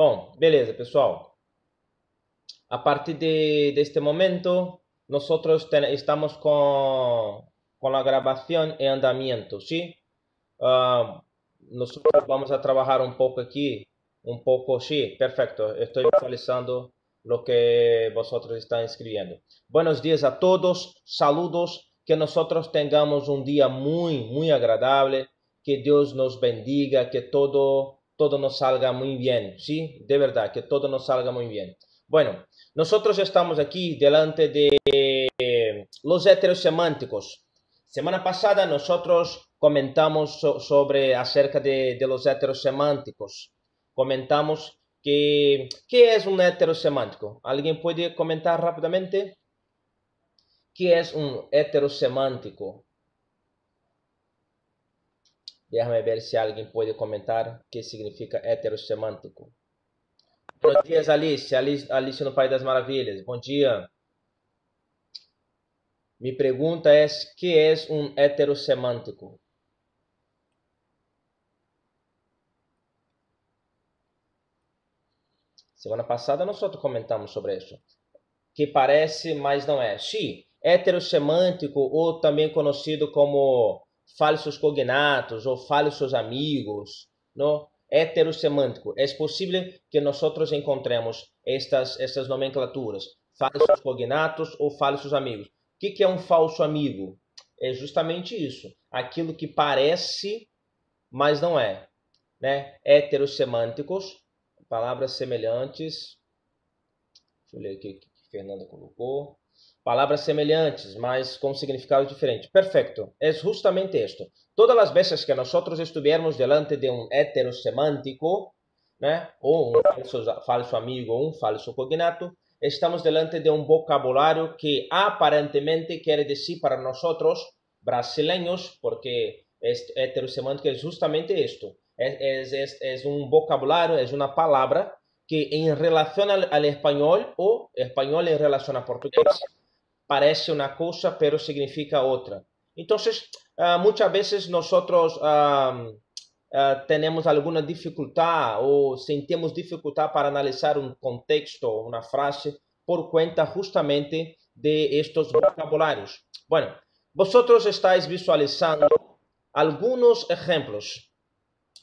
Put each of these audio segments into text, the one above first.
Bom, beleza, pessoal. A partir deste momento, estamos con la grabación en andamiento, ¿sí? Ah, nosotros vamos a trabajar un poco aquí, un poco, sí, perfecto. Estoy visualizando lo que vosotros están escribiendo. Buenos días a todos, saludos, que nosotros tengamos un día muy agradable, que Dios nos bendiga, que todo nos salga muy bien, ¿sí? De verdad, que todo nos salga muy bien. Bueno, nosotros estamos aquí delante de los heterosemánticos. Semana pasada nosotros comentamos sobre acerca de los heterosemánticos. Comentamos ¿qué es un heterosemántico? ¿Alguien puede comentar rápidamente? ¿Qué es un heterosemántico? Déjame ver si alguien puede comentar qué significa heterosemántico. Buenos días, Alice. Alice no País das Maravilhas. Bom dia. Mi pregunta es, ¿qué es un heterosemántico? Semana passada nós comentamos sobre isso. Que parece, mas não é. Sí, heterosemântico, ou também conhecido como falsos cognatos ou falsos amigos, não? Heterosemântico. É possível que nós encontremos estas nomenclaturas, falsos cognatos ou falsos amigos. O que é um falso amigo? É justamente isso, aquilo que parece, mas não é, né? Heterosemânticos, palavras semelhantes. Deixa eu ler aqui o que Fernanda colocou. Palavras semelhantes, mas com significado diferente. Perfecto. É justamente esto. Todas as vezes que nós estivermos delante de um heterosemântico, né, ou um falso amigo ou um falso cognato, estamos delante de um vocabulário que aparentemente quer dizer para nós brasileiros, porque heterosemântico é justamente isto. É um vocabulário, é uma palavra que en relación al español o español en relación a portugués parece una cosa pero significa otra. Entonces, muchas veces nosotros tenemos alguna dificultad o sentimos dificultad para analizar un contexto, una frase, por cuenta justamente de estos vocabularios. Bueno, vosotros estáis visualizando algunos ejemplos.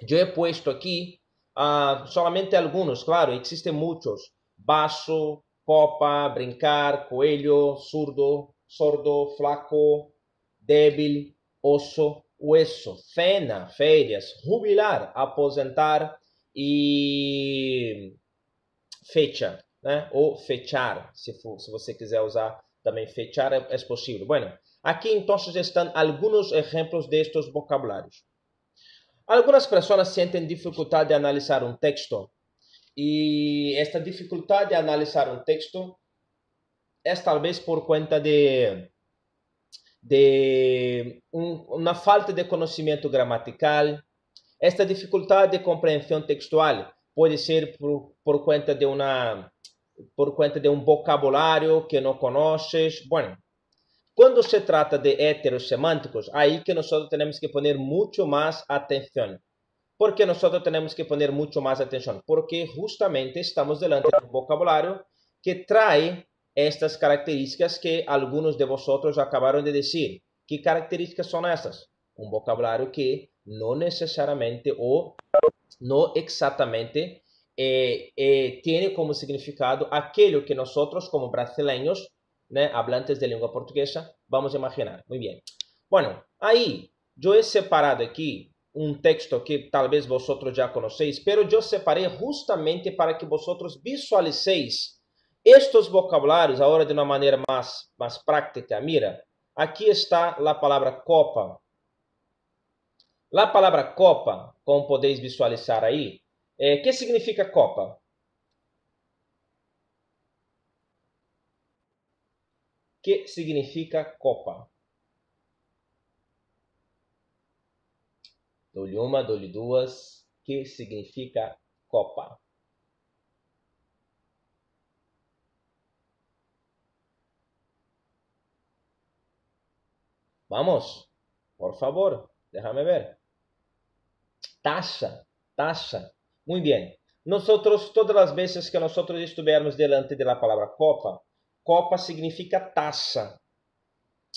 Yo he puesto aquí solamente algunos, claro, existen muchos. Vaso, copa, brincar, coelho, sordo, flaco, débil, oso, hueso, cena, férias, jubilar, aposentar e fecha, né? Ou fechar, se você quiser usar também fechar, é possível. Bueno, aqui então estão alguns exemplos destes vocabulários. Algumas pessoas sentem dificuldade de analisar um texto e esta dificuldade de analisar um texto é talvez por conta de uma falta de conhecimento gramatical. Esta dificuldade de compreensão textual pode ser por conta de um vocabulário que não conheces. Bueno, quando se trata de heterosemânticos, aí que nós temos que poner muito mais atenção. ¿Por qué nosotros tenemos que poner mucho más atención? Porque justamente estamos delante de un vocabulario que trae estas características que algunos de vosotros acabaron de decir. ¿Qué características son estas? Un vocabulario que no necesariamente o no exactamente tiene como significado aquello que nosotros como brasileños, ¿no?, hablantes de lengua portuguesa, vamos a imaginar. Muy bien. Bueno, ahí yo he separado aquí um texto que talvez vosotros já conheceis, pero eu separei justamente para que vosotros visualiceis estes vocabulários agora de uma maneira mais prática. Mira, aqui está a palavra copa. A palavra copa, como podeis visualizar aí, que significa copa? Que significa copa? Dou-lhe uma, dou-lhe duas. Que significa copa? Vamos, por favor, déjame ver. Taça, taça. Muito bem. Nosotros, todas as vezes que nosotros estivermos delante da palavra copa, copa significa taça.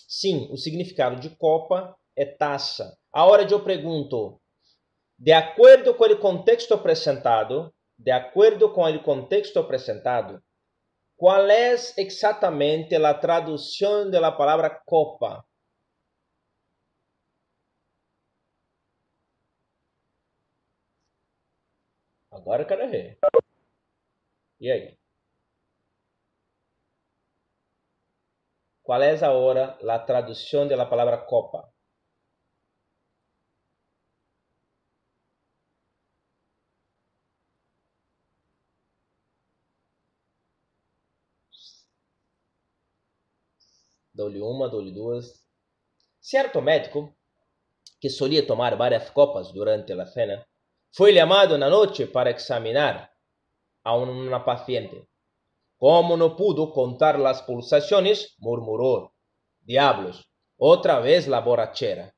Sim, o significado de copa é taça. Agora eu pergunto, de acordo com o contexto apresentado, qual é exatamente a tradução da palavra copa? Agora eu quero ver. E aí? Qual é agora a tradução da palavra copa? Dou-lhe uma, dou-lhe duas. Certo médico, que solía tomar varias copas durante la cena, fue llamado una noche para examinar a una paciente. Como no pudo contar las pulsaciones, murmuró: diablos, otra vez la borrachera.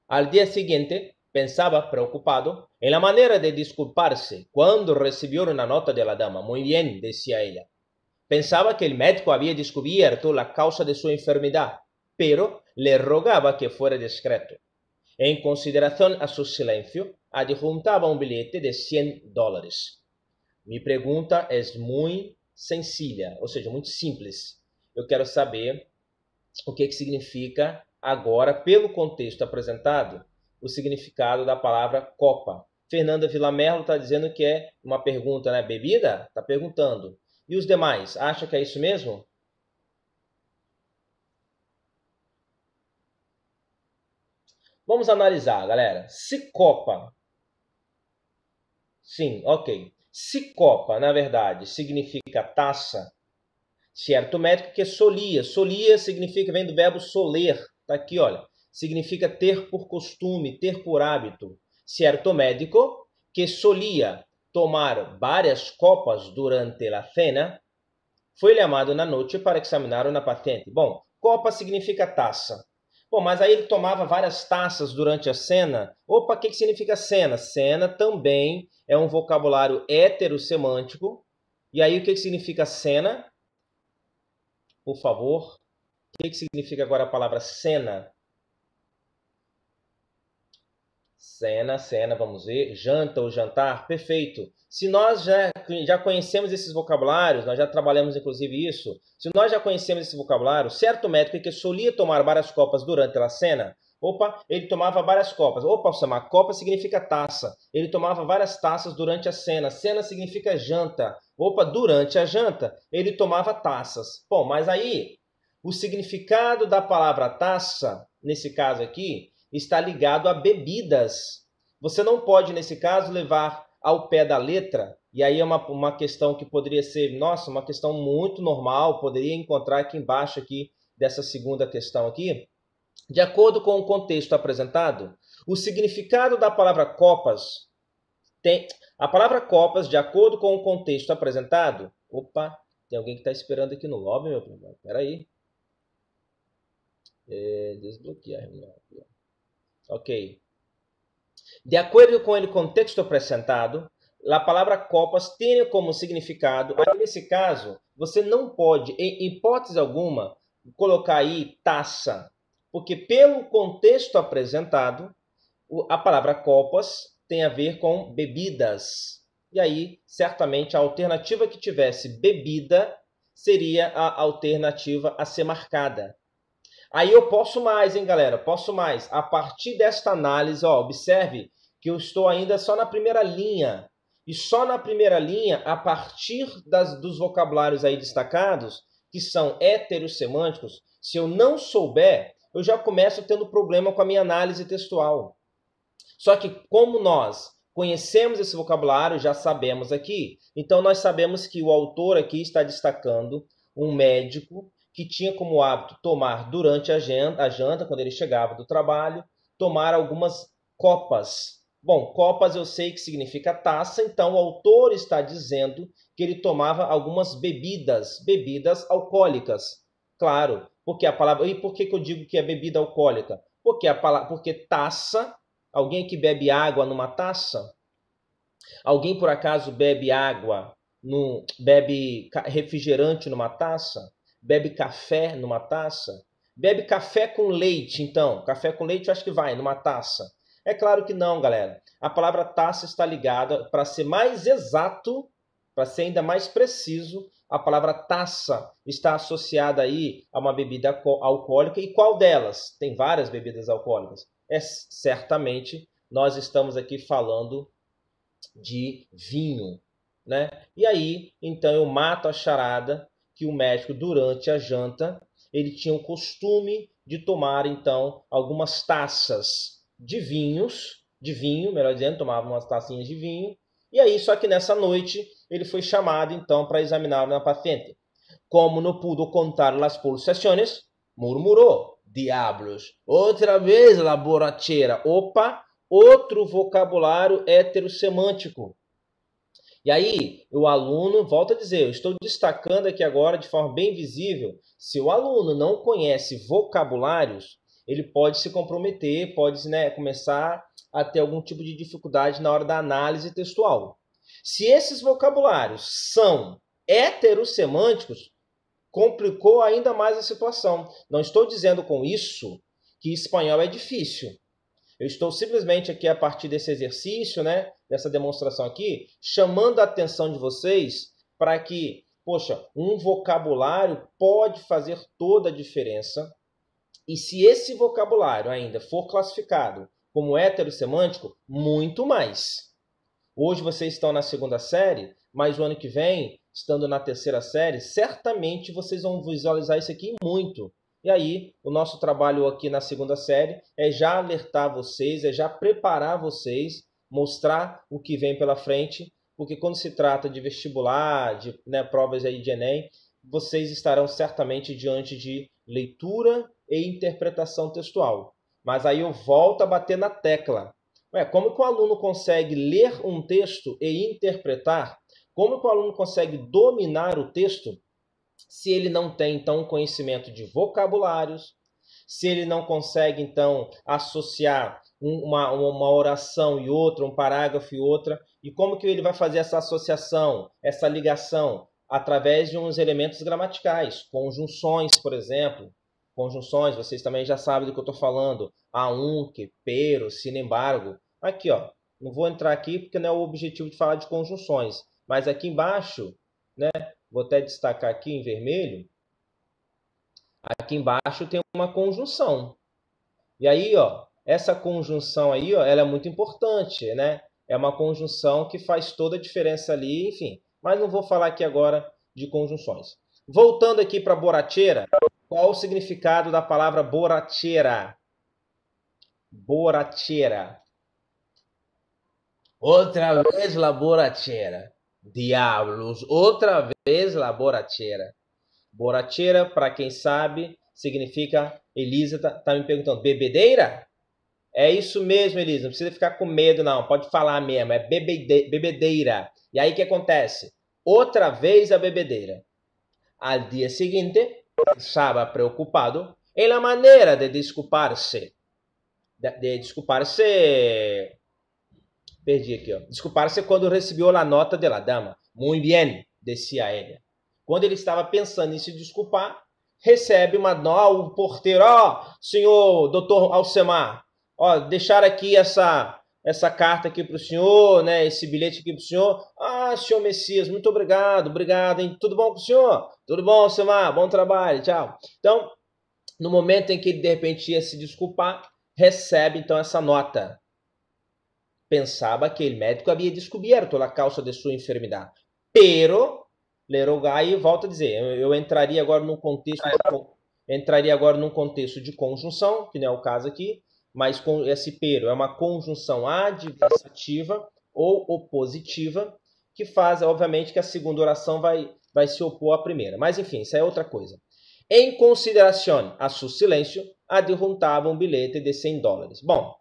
Al día siguiente, pensaba preocupado en la manera de disculparse cuando recibió una nota de la dama. Muy bien, decía ella. Pensaba que el médico había descubierto la causa de su enfermedad, pero le rogaba que fuera discreto. En consideración a su silencio, adjuntaba un billete de $100. Mi pergunta é muito sencilla, ou seja, muito simples. Eu quero saber o que significa agora, pelo contexto apresentado, o significado da palavra copa. Fernanda Villamerlo está dizendo que é uma pergunta, né? Bebida? Está perguntando. E os demais, acham que é isso mesmo? Vamos analisar, galera. Se copa... Sim, ok. Se copa, na verdade, significa taça, certo médico que solia. Solia significa, vem do verbo soler. Tá aqui, olha. Significa ter por costume, ter por hábito. Certo médico que solia tomar várias copas durante a cena foi chamado na noite para examinar uma paciente. Bom, copa significa taça. Bom, mas aí ele tomava várias taças durante a cena. Opa, o que significa cena? Cena também é um vocabulário heterossemântico. E aí o que significa cena? Por favor. O que significa agora a palavra cena? Cena, vamos ver. Janta ou jantar, perfeito. Se nós já conhecemos esses vocabulários, nós já trabalhamos inclusive isso, se nós já conhecemos esse vocabulário, certo médico que solia tomar várias copas durante a cena, opa, ele tomava várias copas. Opa, Samar, copa significa taça. Ele tomava várias taças durante a cena. Cena significa janta. Opa, durante a janta, ele tomava taças. Bom, mas aí, o significado da palavra taça, nesse caso aqui, está ligado a bebidas. Você não pode, nesse caso, levar ao pé da letra, e aí é uma questão que poderia ser, nossa, uma questão muito normal, poderia encontrar aqui embaixo aqui dessa segunda questão aqui. De acordo com o contexto apresentado, o significado da palavra copas tem... A palavra copas, de acordo com o contexto apresentado... Opa, tem alguém que está esperando aqui no lobby, meu primo. Espera aí. Desbloquear a reunião. Ok. De acordo com o contexto apresentado, a palavra copas tem como significado, aí nesse caso, você não pode, em hipótese alguma, colocar aí taça, porque pelo contexto apresentado, a palavra copas tem a ver com bebidas. E aí, certamente, a alternativa que tivesse bebida seria a alternativa a ser marcada. Aí eu posso mais, hein, galera? Posso mais. A partir desta análise, ó, observe que eu estou ainda só na primeira linha. E só na primeira linha, a partir dos vocabulários aí destacados, que são heterossemânticos, se eu não souber, eu já começo tendo problema com a minha análise textual. Só que como nós conhecemos esse vocabulário, já sabemos aqui, então nós sabemos que o autor aqui está destacando um médico que tinha como hábito tomar durante a janta, quando ele chegava do trabalho, tomar algumas copas. Bom, copas eu sei que significa taça, então o autor está dizendo que ele tomava algumas bebidas alcoólicas. Claro, porque a palavra... E por que eu digo que é bebida alcoólica? Porque taça, alguém que bebe água numa taça, Alguém por acaso bebe água, bebe refrigerante numa taça? Bebe café numa taça? Bebe café com leite, então. Café com leite eu acho que vai numa taça. É claro que não, galera. A palavra taça está ligada, para ser mais exato, para ser ainda mais preciso, a palavra taça está associada aí a uma bebida alcoólica. E qual delas? Tem várias bebidas alcoólicas. Certamente nós estamos aqui falando de vinho, né? E aí, então eu mato a charada que o médico, durante a janta, ele tinha o costume de tomar, então, algumas taças de vinho, melhor dizendo, tomava umas tacinhas de vinho, e aí, só que nessa noite, ele foi chamado, então, para examinar na paciente. Como não pudo contar las pulsaciones, murmurou, diablos, outra vez la borrachera. Opa, outro vocabulário heterossemântico. E aí, o aluno, volta a dizer, eu estou destacando aqui agora de forma bem visível, se o aluno não conhece vocabulários, ele pode se comprometer, pode, né, começar a ter algum tipo de dificuldade na hora da análise textual. Se esses vocabulários são heterossemânticos, complicou ainda mais a situação. Não estou dizendo com isso que espanhol é difícil. Eu estou simplesmente aqui, a partir desse exercício, né, dessa demonstração aqui, chamando a atenção de vocês para que, poxa, um vocabulário pode fazer toda a diferença. E se esse vocabulário ainda for classificado como heterossemântico, muito mais. Hoje vocês estão na segunda série, mas o ano que vem, estando na terceira série, certamente vocês vão visualizar isso aqui muito. E aí, o nosso trabalho aqui na segunda série é já alertar vocês, é já preparar vocês, mostrar o que vem pela frente, porque quando se trata de vestibular, de, né, provas aí de Enem, vocês estarão certamente diante de leitura e interpretação textual. Mas aí eu volto a bater na tecla. Como que o aluno consegue ler um texto e interpretar? Como que o aluno consegue dominar o texto se ele não tem, então, conhecimento de vocabulários, se ele não consegue, então, associar uma oração e outra, um parágrafo e outra? E como que ele vai fazer essa associação, essa ligação? Através de uns elementos gramaticais, conjunções, por exemplo. Conjunções, vocês também já sabem do que eu estou falando. Aunque, pero, sin embargo. Aqui, ó. Não vou entrar aqui porque não é o objetivo de falar de conjunções. Mas aqui embaixo, né, vou até destacar aqui em vermelho. Aqui embaixo tem uma conjunção. E aí, ó, essa conjunção aí, ó, ela é muito importante, né? É uma conjunção que faz toda a diferença ali, enfim. Mas não vou falar aqui agora de conjunções. Voltando aqui para borrachera, qual o significado da palavra borrachera? Borrachera. Outra vez la borrachera. Diablos, outra vez la borrachera. Borrachera, para quem sabe, significa, Elisa tá me perguntando, bebedeira? É isso mesmo, Elisa, não precisa ficar com medo não, pode falar mesmo, é bebedeira. E aí o que acontece? Outra vez a bebedeira. Al dia seguinte, estava preocupado em la maneira de desculpar-se. De desculpar-se... Perdi aqui, ó. Desculpar-se quando recebeu a nota de la dama. Muy bien, decía ella. Quando ele estava pensando em se desculpar, recebe uma nota, o porteiro, senhor doutor Alcemar, deixar aqui essa carta aqui para o senhor, né, esse bilhete aqui para o senhor. Senhor Messias, muito obrigado, hein? Tudo bom com o senhor? Tudo bom, Alcemar? Bom trabalho, tchau. Então, no momento em que ele de repente ia se desculpar, recebe então essa nota. Pensava que o médico havia descoberto a causa de sua enfermidade. Pero, aí volta a dizer, eu entraria agora num contexto de conjunção, que não é o caso aqui, mas com esse pero é uma conjunção adversativa ou opositiva, que faz, obviamente, que a segunda oração vai se opor à primeira. Mas, enfim, isso é outra coisa. Em consideração a seu silêncio, adjuntava um bilhete de $100. Bom,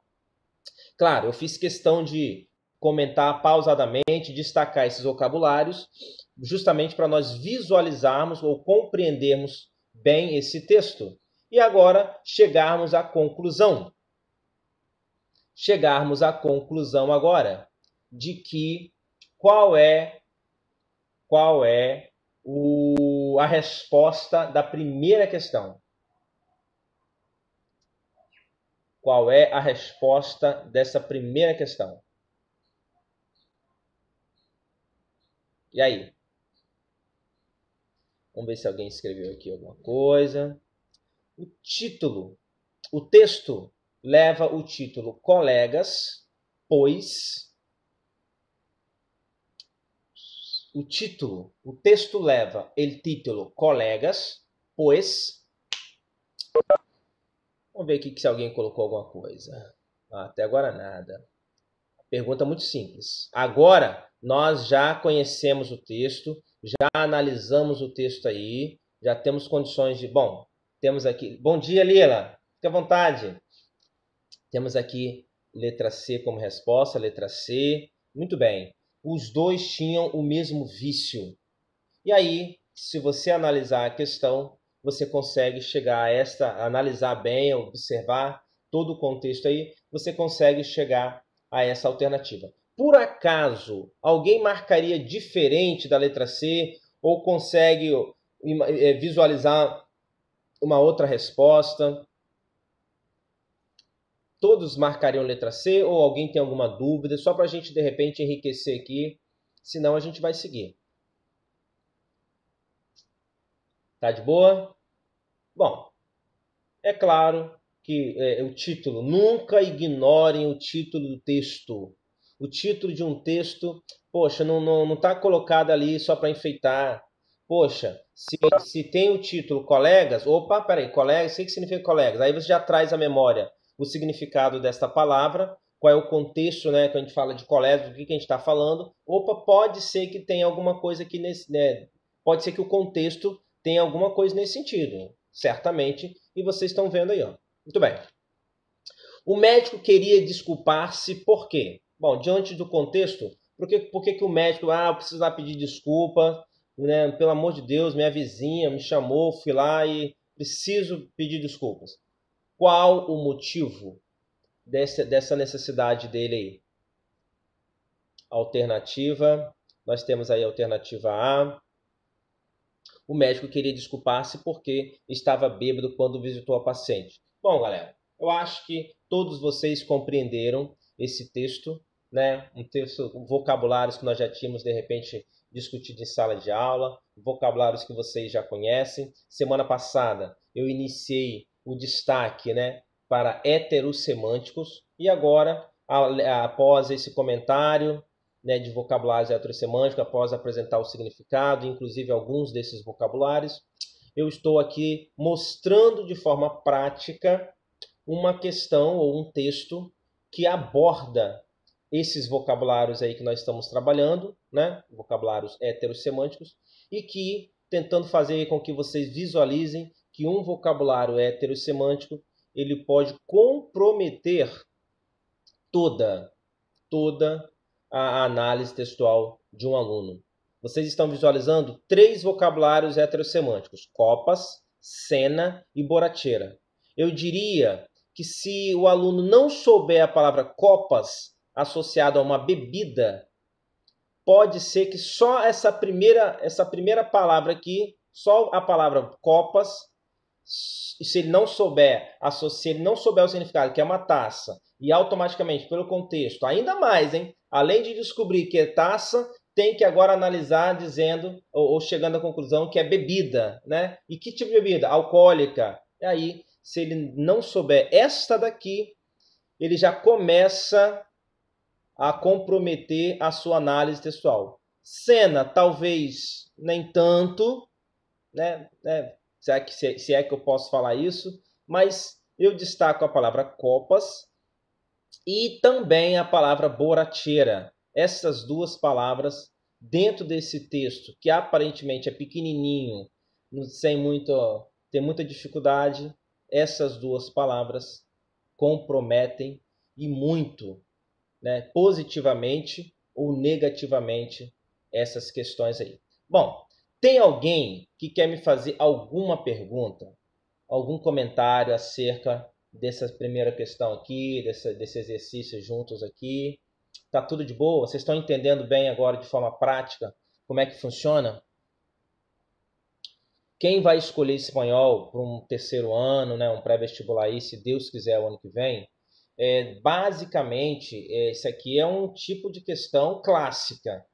claro, eu fiz questão de comentar pausadamente, destacar esses vocabulários, justamente para nós visualizarmos ou compreendermos bem esse texto. E agora chegarmos à conclusão. Chegarmos à conclusão agora. de que qual é a resposta da primeira questão. Qual é a resposta dessa primeira questão? E aí? Vamos ver se alguém escreveu aqui alguma coisa. O título, o texto leva o título Colegas, pois... O texto leva o título Colegas, pois... Vamos ver aqui se alguém colocou alguma coisa. Até agora nada. Pergunta muito simples. Agora, nós já conhecemos o texto, já analisamos o texto aí, já temos condições de... Bom, temos aqui... Bom dia, Lila. Fique à vontade. Temos aqui letra C como resposta, letra C. Muito bem. Os dois tinham o mesmo vício. E aí, se você analisar a questão, você consegue chegar a analisar bem, observar todo o contexto aí, você consegue chegar a essa alternativa. Por acaso, alguém marcaria diferente da letra C ou consegue visualizar uma outra resposta? Todos marcariam letra C ou alguém tem alguma dúvida? Só para a gente, de repente, enriquecer aqui, senão a gente vai seguir. Tá de boa? Bom, é claro que o título, nunca ignorem o título do texto. O título de um texto, poxa, não está colocado ali só para enfeitar. Poxa, se tem o título colegas, opa, peraí, colegas, o que significa colegas? Aí você já traz à memória o significado desta palavra, qual é o contexto, né, quando a gente fala de colegas, do que a gente está falando. Opa, pode ser que tenha alguma coisa aqui nesse... Né, pode ser que o contexto tenha alguma coisa nesse sentido, certamente, e vocês estão vendo aí, ó. Muito bem. O médico queria desculpar-se por quê? Bom, diante do contexto, por que o médico, eu preciso lá pedir desculpa, né? Pelo amor de Deus, minha vizinha me chamou, fui lá e preciso pedir desculpas. Qual o motivo dessa necessidade dele aí? Alternativa, nós temos aí a alternativa A. O médico queria desculpar-se porque estava bêbado quando visitou a paciente. Bom, galera, eu acho que todos vocês compreenderam esse texto, né? Um texto, vocabulários que nós já tínhamos, de repente, discutido em sala de aula, vocabulários que vocês já conhecem. Semana passada eu iniciei o destaque, né, para heterossemânticos e agora, após esse comentário, né, de vocabulários heterossemânticos, após apresentar o significado, inclusive alguns desses vocabulários, eu estou aqui mostrando de forma prática uma questão ou um texto que aborda esses vocabulários aí que nós estamos trabalhando, né, vocabulários heterossemânticos, e que tentando fazer com que vocês visualizem que um vocabulário heterossemântico ele pode comprometer toda a análise textual de um aluno. Vocês estão visualizando 3 vocabulários heterossemânticos: copas, cena e borrachera. Eu diria que se o aluno não souber a palavra copas associada a uma bebida, pode ser que só essa primeira palavra aqui, só a palavra copas, se ele não souber o significado, que é uma taça, e automaticamente, pelo contexto, ainda mais, hein? Além de descobrir que é taça, tem que agora analisar dizendo, ou chegando à conclusão que é bebida, né? E que tipo de bebida? Alcoólica. E aí, se ele não souber esta daqui, ele já começa a comprometer a sua análise textual. Cena, talvez nem tanto, né? Se é que eu posso falar isso, mas eu destaco a palavra copas e também a palavra borrachera. Essas duas palavras dentro desse texto, que aparentemente é pequenininho, tem muita dificuldade, essas duas palavras comprometem e muito, né, positivamente ou negativamente essas questões aí. Bom, tem alguém que quer me fazer alguma pergunta, algum comentário acerca dessa primeira questão aqui, desse exercício juntos aqui? Tá tudo de boa? Vocês estão entendendo bem agora de forma prática como é que funciona? Quem vai escolher espanhol para um terceiro ano, né, um pré-vestibular aí, se Deus quiser, o ano que vem, basicamente, esse aqui é um tipo de questão clássica.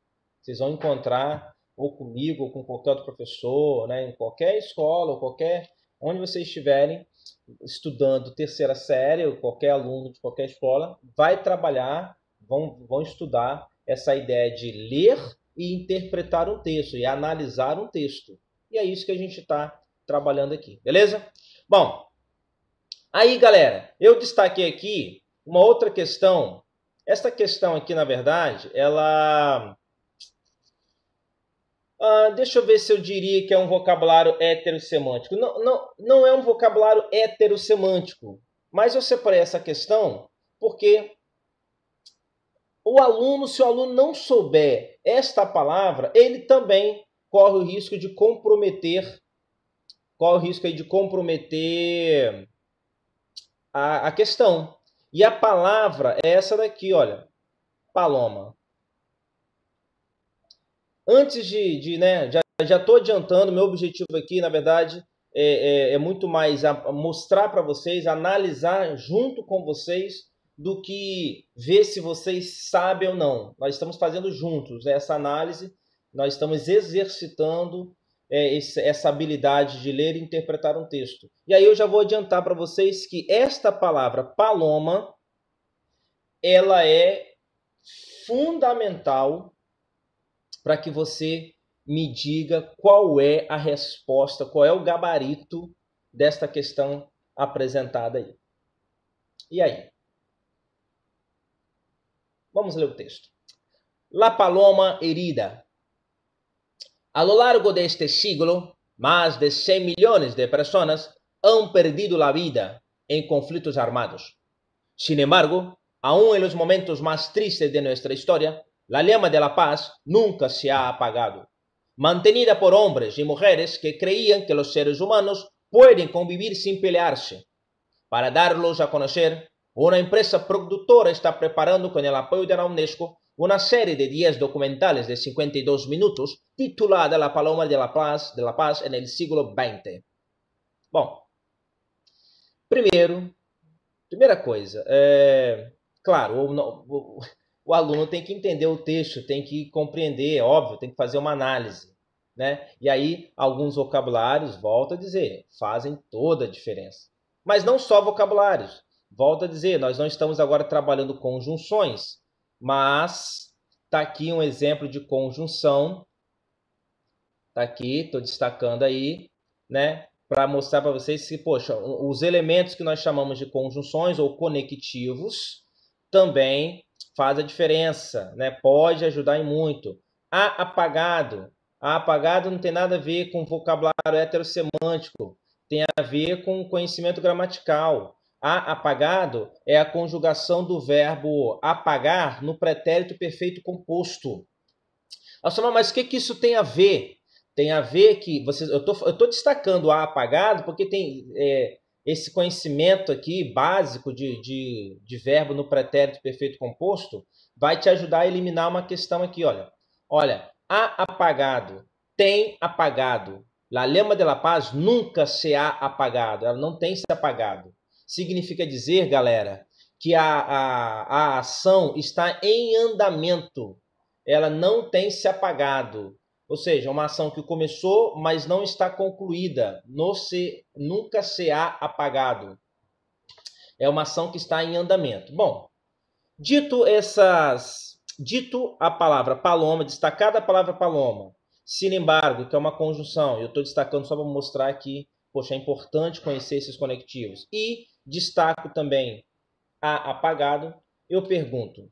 Vocês vão encontrar ou comigo, ou com qualquer outro professor, né, em qualquer escola, ou qualquer onde vocês estiverem estudando terceira série, ou qualquer aluno de qualquer escola, vai trabalhar, vão estudar essa ideia de ler e interpretar um texto, e analisar um texto. E é isso que a gente está trabalhando aqui, beleza? Bom, aí, galera, eu destaquei aqui uma outra questão. Esta questão aqui, na verdade, ela... deixa eu ver se eu diria que é um vocabulário heterossemântico. Não é um vocabulário heterossemântico, mas eu separei essa questão porque o aluno, se o aluno não souber esta palavra, ele também corre o risco de comprometer, a questão. E a palavra é essa daqui, olha, paloma. Antes né, já estou adiantando, meu objetivo aqui, na verdade, é muito mais mostrar para vocês, analisar junto com vocês, do que ver se vocês sabem ou não. Nós estamos fazendo juntos essa análise, nós estamos exercitando essa habilidade de ler e interpretar um texto. E aí eu já vou adiantar para vocês que esta palavra paloma, ela é fundamental para que você me diga qual é a resposta, qual é o gabarito desta questão apresentada aí. E aí? Vamos ler o texto. La paloma herida. A lo largo de este siglo, más de 100 millones de personas han perdido la vida en conflictos armados. Sin embargo, aún en los momentos más tristes de nuestra historia, la llama de la paz nunca se ha apagado, mantenida por hombres y mujeres que creían que los seres humanos pueden convivir sin pelearse. Para darlos a conocer, una empresa productora está preparando con el apoyo de la UNESCO una serie de 10 documentales de 52 minutos titulada La Paloma de la Paz en el siglo XX. Bom, primeira coisa, claro, o aluno tem que entender o texto, tem que compreender, é óbvio, tem que fazer uma análise, né? E aí, alguns vocabulários, volto a dizer, fazem toda a diferença. Mas não só vocabulários. Volto a dizer, nós não estamos agora trabalhando conjunções, mas está aqui um exemplo de conjunção. Está aqui, estou destacando aí, né? Para mostrar para vocês que, poxa, os elementos que nós chamamos de conjunções ou conectivos também faz a diferença, né? Pode ajudar em muito. Apagado. Apagado não tem nada a ver com vocabulário heterossemântico, tem a ver com conhecimento gramatical. Apagado é a conjugação do verbo apagar no pretérito perfeito composto. Mas o que isso tem a ver? Tem a ver que eu tô destacando a apagado porque tem esse conhecimento aqui básico de verbo no pretérito perfeito composto vai te ajudar a eliminar uma questão aqui, olha. Olha, apagado, tem apagado. La llama de la paz nunca se ha apagado. Ela não tem se apagado. Significa dizer, galera, que a ação está em andamento. Ela não tem se apagado. Ou seja, uma ação que começou, mas não está concluída. Nunca se ha apagado. É uma ação que está em andamento. Bom, dito a palavra paloma, destacada a palavra paloma, sin embargo, que é uma conjunção, eu estou destacando só para mostrar que, poxa, é importante conhecer esses conectivos. E destaco também a apagado, eu pergunto,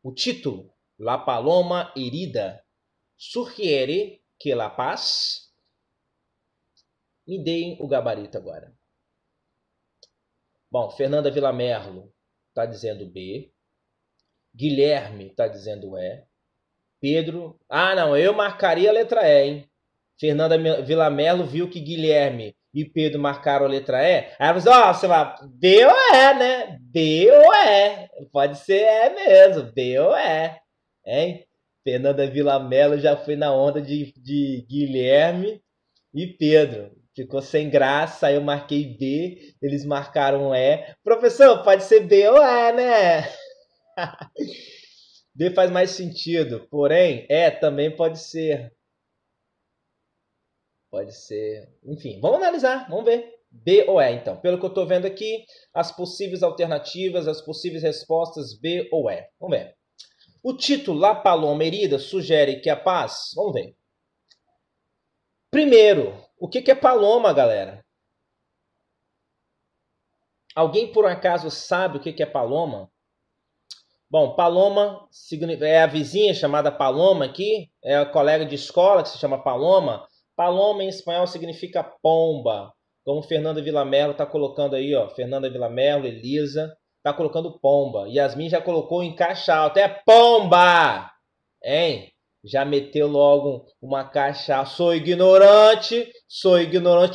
o título, La Paloma Herida, sugiere que la paz? Me deem o gabarito agora. Bom, Fernanda Villamerlo está dizendo B. Guilherme está dizendo E. Pedro... não, eu marcaria a letra E, hein? Fernanda Villamerlo viu que Guilherme e Pedro marcaram a letra E. Aí ela falou assim, ó, você vai, B ou E, né? B ou E. Pode ser E mesmo, B ou E. Hein? Fernanda Vilamelo já foi na onda de Guilherme e Pedro. Ficou sem graça, aí eu marquei B, eles marcaram E. Professor, pode ser B ou E, né? B faz mais sentido, porém, E também pode ser. Pode ser. Enfim, vamos analisar, vamos ver. B ou E, então. Pelo que eu estou vendo aqui, as possíveis alternativas, as possíveis respostas, B ou E. Vamos ver. O título La Paloma Herida sugere que a paz... Vamos ver. Primeiro, o que é paloma, galera? Alguém por acaso sabe o que é paloma? Bom, paloma é a vizinha chamada Paloma aqui, é a colega de escola que se chama Paloma. Paloma em espanhol significa pomba, como Fernanda Vilamelo está colocando aí, ó. Fernanda Vilamelo, Elisa, está colocando pomba. Yasmin já colocou em caixa alta, é pomba! Hein? Já meteu logo uma caixa alta. Sou ignorante,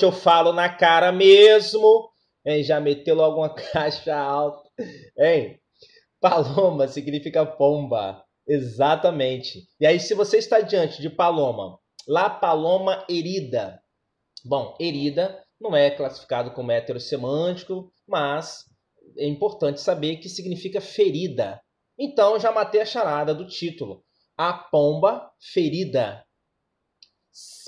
eu falo na cara mesmo. Hein? Já meteu logo uma caixa alta. Hein? Paloma significa pomba. Exatamente. E aí, se você está diante de paloma, La Paloma Herida. Bom, herida não é classificado como heterossemântico, mas é importante saber que significa ferida. Então, já matei a charada do título. A pomba ferida.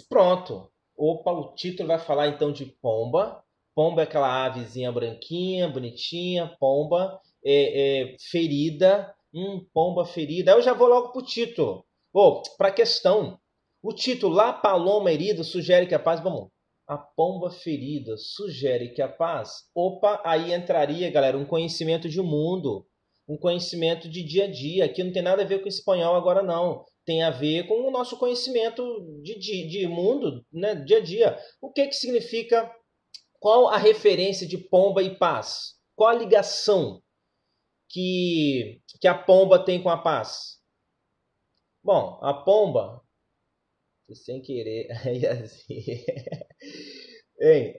Pronto. Opa, o título vai falar então de pomba. Pomba é aquela avezinha branquinha, bonitinha, pomba. Ferida, pomba ferida. Aí eu já vou logo para o título. Para a questão. O título, La Paloma Herida, sugere que a paz... Vamos, a pomba ferida sugere que a paz... Opa, aí entraria, galera, um conhecimento de mundo. Um conhecimento de dia a dia. Aqui não tem nada a ver com espanhol agora, não. Tem a ver com o nosso conhecimento de mundo, né? Dia a dia. O que significa... Qual a referência de pomba e paz? Qual a ligação que a pomba tem com a paz? Bom, a pomba, sem querer,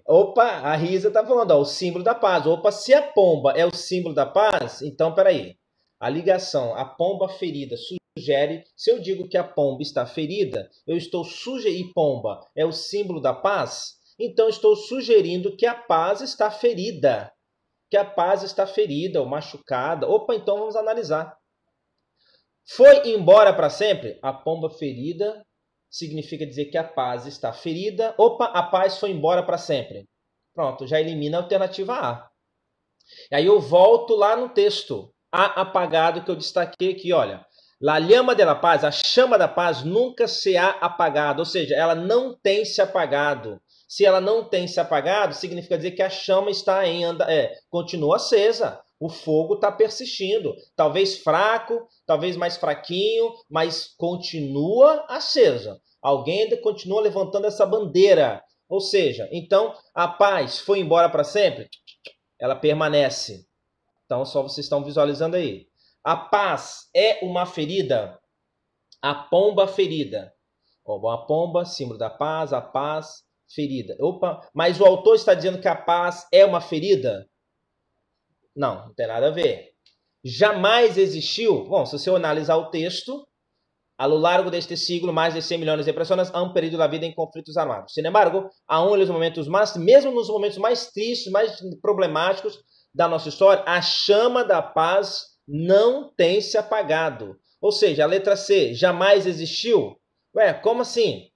opa, a Risa tá falando, ó, o símbolo da paz. Opa, se a pomba é o símbolo da paz, então peraí. A ligação, a pomba ferida sugere, se eu digo que a pomba está ferida, eu estou sugerindo, e pomba é o símbolo da paz, então estou sugerindo que a paz está ferida. Que a paz está ferida ou machucada. Opa, então vamos analisar. Foi embora para sempre? A pomba ferida significa dizer que a paz está ferida. Opa, a paz foi embora para sempre. Pronto, já elimina a alternativa A. E aí eu volto lá no texto. A apagado que eu destaquei aqui, olha. La llama de la paz, a chama da paz nunca se ha apagado. Ou seja, ela não tem se apagado. Se ela não tem se apagado, significa dizer que a chama está continua acesa. O fogo está persistindo. Talvez fraco, talvez mais fraquinho, mas continua acesa. Alguém ainda continua levantando essa bandeira. Ou seja, então a paz foi embora para sempre? Ela permanece. Então só vocês estão visualizando aí. A paz é uma ferida? A pomba ferida. A pomba, símbolo da paz, a paz... ferida. Opa, mas o autor está dizendo que a paz é uma ferida? Não, não tem nada a ver. Jamais existiu. Bom, se você analisar o texto, a lo largo deste siglo, mais de 100 milhões de personas han perdido a vida em conflitos armados. Sin embargo, aún nos momentos mesmo nos momentos mais tristes, mais problemáticos da nossa história, a chama da paz não tem se apagado. Ou seja, a letra C, jamais existiu? Ué, como assim?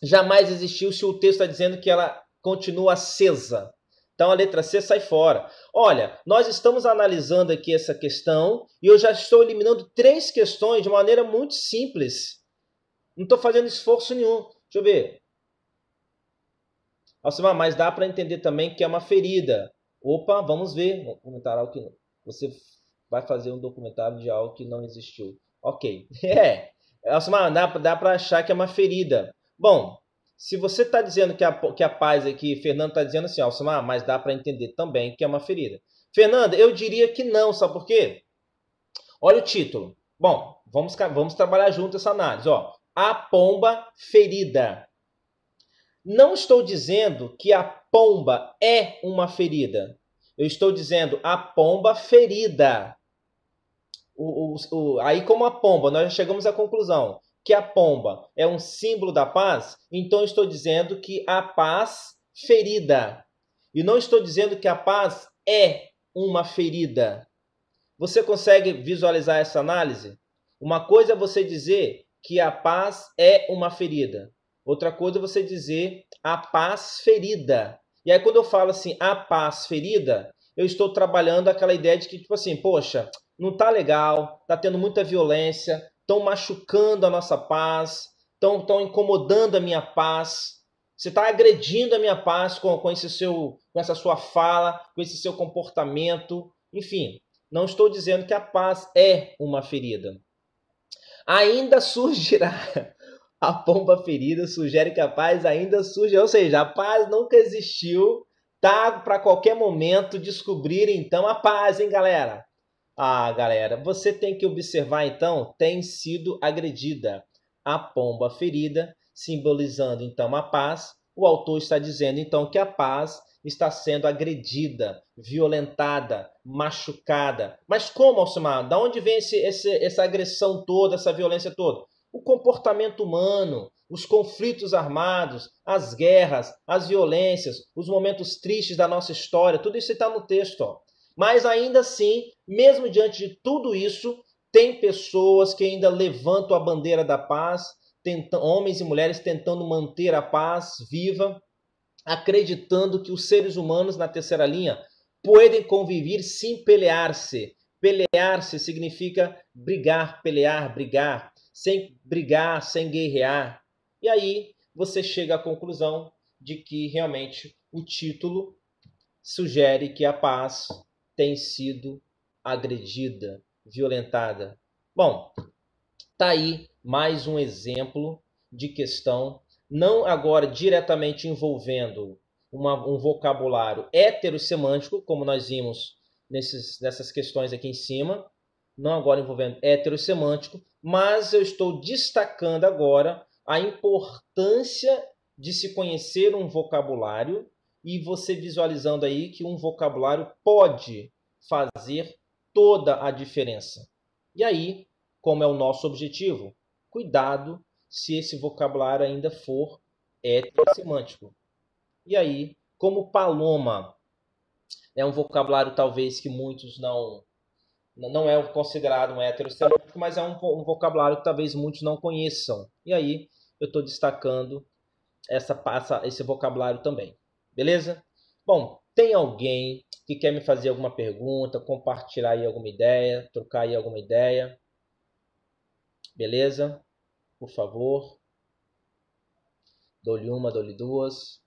Jamais existiu se o texto está dizendo que ela continua acesa. Então a letra C sai fora. Olha, nós estamos analisando aqui essa questão e eu já estou eliminando 3 questões de maneira muito simples. Não estou fazendo esforço nenhum. Deixa eu ver. Alcimar, mas dá para entender também que é uma ferida. Opa, vamos ver. Vou comentar algo que você vai fazer um documentário de algo que não existiu. Ok. Alcimar, dá para achar que é uma ferida. Bom, se você está dizendo que a paz aqui, Fernando está dizendo assim, Alcimar, mas dá para entender também que é uma ferida. Fernanda, eu diria que não, sabe por quê? Olha o título. Bom, vamos trabalhar junto essa análise. Ó, a pomba ferida. Não estou dizendo que a pomba é uma ferida. Eu estou dizendo a pomba ferida. Aí, como a pomba, nós já chegamos à conclusão que a pomba é um símbolo da paz, então eu estou dizendo que a paz ferida. E não estou dizendo que a paz é uma ferida. Você consegue visualizar essa análise? Uma coisa é você dizer que a paz é uma ferida. Outra coisa é você dizer a paz ferida. E aí, quando eu falo assim, a paz ferida, eu estou trabalhando aquela ideia de que, tipo assim, poxa, não tá legal, tá tendo muita violência, estão machucando a nossa paz, estão incomodando a minha paz. Você está agredindo a minha paz com essa sua fala, com esse seu comportamento. Enfim, não estou dizendo que a paz é uma ferida. Ainda surgirá. A pomba ferida sugere que a paz ainda surge, ou seja, a paz nunca existiu, tá? Para qualquer momento descobrir então a paz, hein, galera? Ah, galera, você tem que observar então, tem sido agredida. A pomba ferida, simbolizando então a paz. O autor está dizendo então que a paz está sendo agredida, violentada, machucada. Mas como, Alcimar? Da onde vem essa agressão toda, essa violência toda? O comportamento humano, os conflitos armados, as guerras, as violências, os momentos tristes da nossa história, tudo isso está no texto. Ó. Mas ainda assim, mesmo diante de tudo isso, tem pessoas que ainda levantam a bandeira da paz, homens e mulheres tentando manter a paz viva, acreditando que os seres humanos na terceira linha podem conviver sem pelear-se. Pelear-se significa brigar, pelear, brigar, sem brigar, sem guerrear. E aí você chega à conclusão de que realmente o título sugere que a paz tem sido agredida, violentada. Bom, tá aí mais um exemplo de questão, não agora diretamente envolvendo um vocabulário heterossemântico, como nós vimos nessas questões aqui em cima, não agora envolvendo heterossemântico, mas eu estou destacando agora a importância de se conhecer um vocabulário e você visualizando aí que um vocabulário pode fazer toda a diferença. E aí, como é o nosso objetivo, cuidado se esse vocabulário ainda for heterossemântico. E aí, como paloma é um vocabulário talvez que muitos não é considerado um heterossemântico, mas é um vocabulário que talvez muitos não conheçam. E aí, eu estou destacando esse vocabulário também. Beleza? Bom, tem alguém que quer me fazer alguma pergunta, compartilhar aí alguma ideia, trocar aí alguma ideia? Beleza? Por favor. Dou-lhe uma, dou-lhe duas.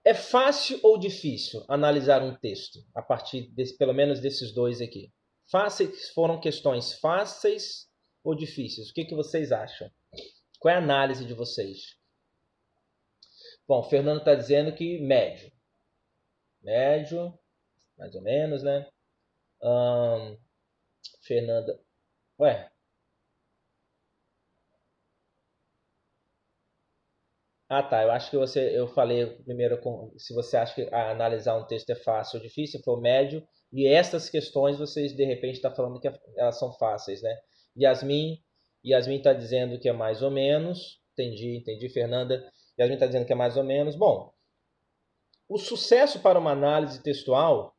É fácil ou difícil analisar um texto a partir pelo menos desses dois aqui? Foram questões fáceis ou difíceis? O que vocês acham? Qual é a análise de vocês? Bom, o Fernando está dizendo que médio. Médio, mais ou menos, né? Fernanda. Ué. Ah, tá. Eu acho que eu falei primeiro se você acha que analisar um texto é fácil ou difícil, foi o médio. E essas questões vocês de repente estão falando que elas são fáceis, né? Yasmin está dizendo que é mais ou menos. Entendi, Fernanda. Yasmin está dizendo que é mais ou menos. Bom, o sucesso para uma análise textual,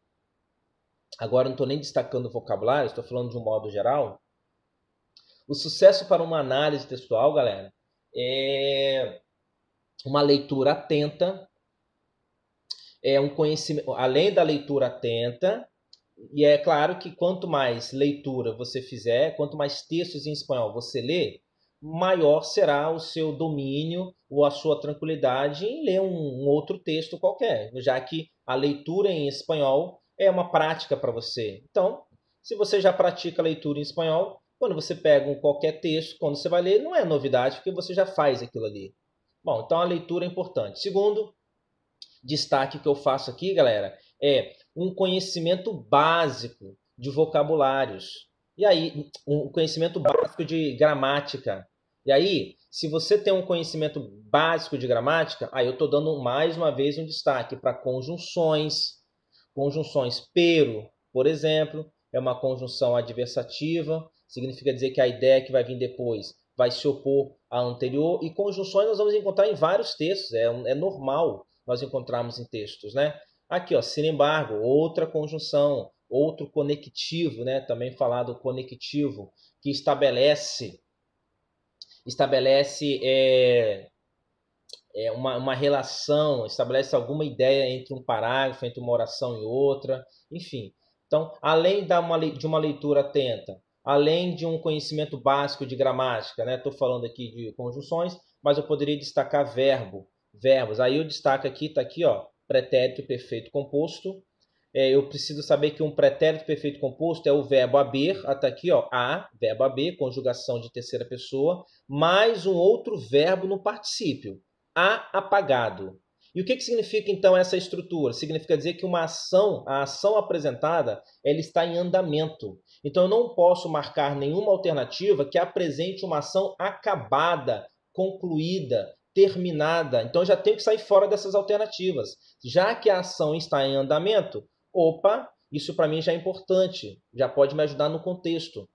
agora não estou nem destacando o vocabulário, estou falando de um modo geral. O sucesso para uma análise textual, galera, é uma leitura atenta, é um conhecimento, além da leitura atenta, e é claro que quanto mais leitura você fizer, quanto mais textos em espanhol você ler, maior será o seu domínio ou a sua tranquilidade em ler um outro texto qualquer, já que a leitura em espanhol é uma prática para você. Então, se você já pratica a leitura em espanhol, quando você pega qualquer texto, quando você vai ler, não é novidade, porque você já faz aquilo ali. Bom, então a leitura é importante. Segundo destaque que eu faço aqui, galera, é um conhecimento básico de vocabulários. E aí, um conhecimento básico de gramática. E aí, Se você tem um conhecimento básico de gramática, aí eu estou dando mais uma vez um destaque para conjunções. Conjunções pero, por exemplo, é uma conjunção adversativa, significa dizer que a ideia que vai vir depois vai se opor à anterior. E conjunções nós vamos encontrar em vários textos, é normal nós encontrarmos em textos, né? Aqui, ó, sin embargo, outra conjunção, outro conectivo, né? Também falado conectivo, que estabelece uma relação, estabelece alguma ideia entre um parágrafo, entre uma oração e outra, enfim. Então, além de uma leitura atenta, além de um conhecimento básico de gramática, né? Estou falando aqui de conjunções, mas eu poderia destacar verbos. Aí eu destaco aqui, está aqui, ó, pretérito perfeito composto. Eu preciso saber que um pretérito perfeito composto é o verbo haber, até aqui, ó, verbo haber, conjugação de terceira pessoa, mais um outro verbo no particípio, apagado. E o que significa, então, essa estrutura? Significa dizer que a ação apresentada, ela está em andamento. Então, eu não posso marcar nenhuma alternativa que apresente uma ação acabada, concluída, terminada. Então, eu já tenho que sair fora dessas alternativas. Já que a ação está em andamento, opa, isso para mim já é importante, já pode me ajudar no contexto.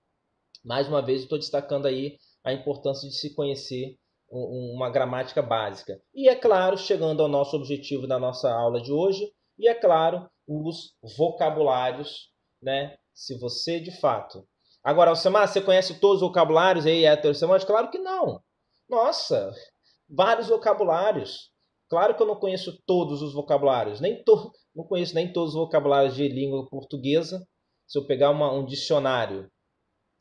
Mais uma vez, estou destacando aí a importância de se conhecer uma gramática básica. E é claro, chegando ao nosso objetivo da nossa aula de hoje, e é claro, os vocabulários, né? Se você de fato... Agora, Alcemar, você conhece todos os vocabulários aí heterossemânticos? Claro que não. Nossa, vários vocabulários. Claro que eu não conheço todos os vocabulários, não conheço nem todos os vocabulários de língua portuguesa. Se eu pegar um dicionário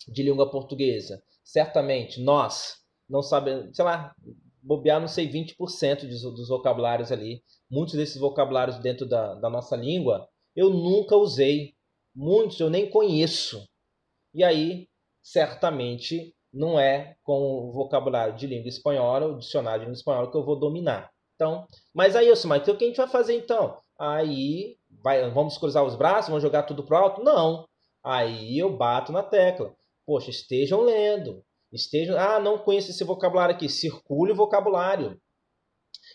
de língua portuguesa, certamente nós não sabemos, sei lá, bobear, não sei, 20% dos vocabulários ali. Muitos desses vocabulários dentro da nossa língua eu nunca usei, muitos eu nem conheço. E aí, certamente, não é com o vocabulário de língua espanhola, o dicionário de língua espanhola, que eu vou dominar. Então, mas aí, Osmar, então o que a gente vai fazer então? Aí, vamos cruzar os braços, vamos jogar tudo pro alto? Não. Aí eu bato na tecla. Poxa, estejam lendo. Não conheço esse vocabulário aqui. Circule o vocabulário.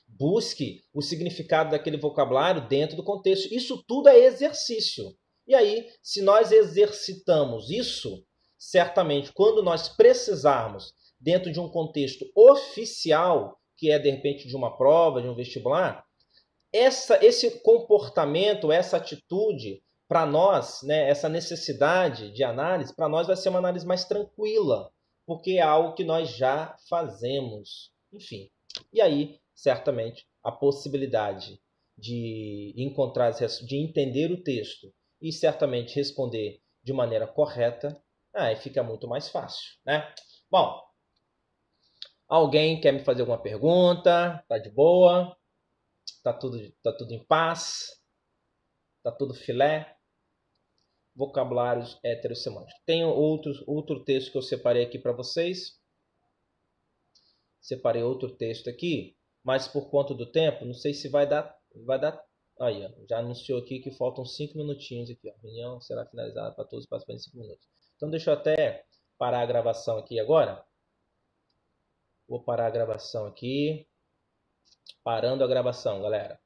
Busque o significado daquele vocabulário dentro do contexto. Isso tudo é exercício. E aí, se nós exercitamos isso, certamente, quando nós precisarmos, dentro de um contexto oficial, que é, de repente, de uma prova, de um vestibular, esse comportamento, essa atitude, para nós, né, essa necessidade de análise, para nós vai ser uma análise mais tranquila, porque é algo que nós já fazemos. Enfim, e aí, certamente, a possibilidade de encontrar, de entender o texto e certamente responder de maneira correta, aí fica muito mais fácil, né? Bom, alguém quer me fazer alguma pergunta? Tá de boa? Tá tudo em paz? Tá tudo filé? Vocabulários heterossemânticos. Tenho outro texto que eu separei aqui para vocês. Separei outro texto aqui, mas por conta do tempo, não sei se vai dar. Aí, ó, já anunciou aqui que faltam 5 minutinhos aqui. Ó. A reunião será finalizada para todos os participantes em 5 minutos. Então deixa eu até parar a gravação aqui agora. Vou parar a gravação aqui. Parando a gravação, galera.